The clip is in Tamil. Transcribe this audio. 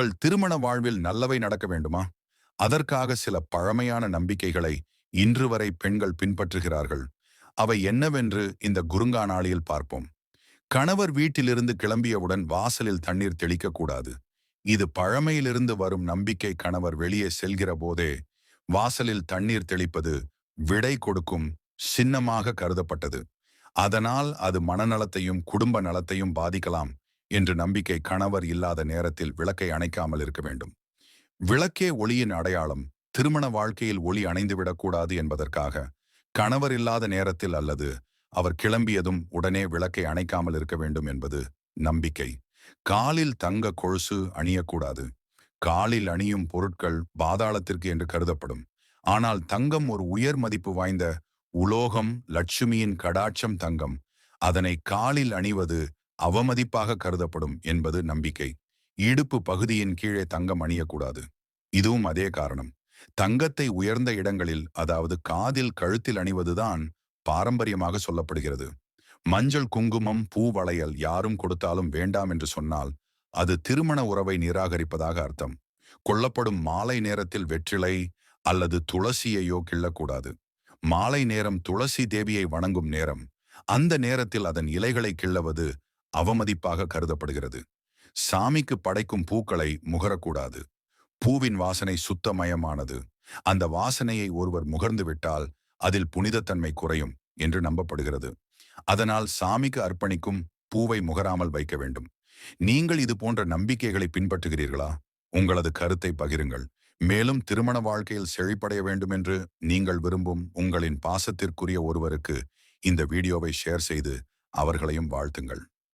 உங்கள் திருமண வாழ்வில் நல்லவை நடக்க வேண்டுமா? அதற்காக சில பழமையான நம்பிக்கைகளை இன்று வரை பெண்கள் பின்பற்றுகிறார்கள். அவை என்னவென்று இந்த குறுங்கானாளியில் பார்ப்போம். கணவர் வீட்டிலிருந்து கிளம்பியவுடன் வாசலில் தண்ணீர் தெளிக்கக்கூடாது. இது பழமையிலிருந்து வரும் நம்பிக்கை. கணவர் வெளியே செல்கிற போதே வாசலில் தண்ணீர் தெளிப்பது விடை கொடுக்கும் சின்னமாக கருதப்பட்டது. அதனால் அது மனநலத்தையும் குடும்ப நலத்தையும் பாதிக்கலாம் என்று நம்பிக்கை. கணவர் இல்லாத நேரத்தில் விளக்கை அணைக்காமல் இருக்க வேண்டும். விளக்கே ஒளியின் அடையாளம். திருமண வாழ்க்கையில் ஒளி அணைந்துவிடக்கூடாது என்பதற்காக கணவர் இல்லாத நேரத்தில் அல்லது அவர் கிளம்பியதும் உடனே விளக்கை அணைக்காமல் இருக்க வேண்டும் என்பது நம்பிக்கை. காலில் தங்க கொலுசு அணியக்கூடாது. காலில் அணியும் பொருட்கள் பாதாளத்திற்கு என்று கருதப்படும். ஆனால் தங்கம் ஒரு உயர் மதிப்பு வாய்ந்த உலோகம். லட்சுமியின் கடாட்சம் தங்கம். அதனை காலில் அணிவது அவமதிப்பாக கருதப்படும் என்பது நம்பிக்கை. இடுப்பு பகுதியின் கீழே தங்கம் அணியக்கூடாது. இதுவும் அதே காரணம். தங்கத்தை உயர்ந்த இடங்களில், அதாவது காதில் கழுத்தில் அணிவதுதான் பாரம்பரியமாக சொல்லப்படுகிறது. மஞ்சள், குங்குமம், பூ, வளையல் யாரும் கொடுத்தாலும் வேண்டாம் என்று சொன்னால் அது திருமண உறவை நிராகரிப்பதாக அர்த்தம். கொல்லப்படும் மாலை நேரத்தில் வெற்றிலை அல்லது துளசியையோ கிள்ளக்கூடாது. மாலை நேரம் துளசி தேவியை வணங்கும் நேரம். அந்த நேரத்தில் அதன் இலைகளை கிள்ளவது அவமதிப்பாக கருதப்படுகிறது. சாமிக்கு படைக்கும் பூக்களை முகரக்கூடாது. பூவின் வாசனை சுத்தமயமானது. அந்த வாசனையை ஒருவர் முகர்ந்து விட்டால் அதில் புனிதத்தன்மை குறையும் என்று நம்பப்படுகிறது. அதனால் சாமிக்கு அர்ப்பணிக்கும் பூவை முகராமல் வைக்க வேண்டும். நீங்கள் இது போன்ற நம்பிக்கைகளை பின்பற்றுகிறீர்களா? உங்களது கருத்தை பகிருங்கள். மேலும் திருமண வாழ்க்கையில் செழிப்படைய வேண்டும் என்று நீங்கள் விரும்பும் உங்களின் பாசத்திற்குரிய ஒருவருக்கு இந்த வீடியோவை ஷேர் செய்து அவர்களையும் வாழ்த்துங்கள்.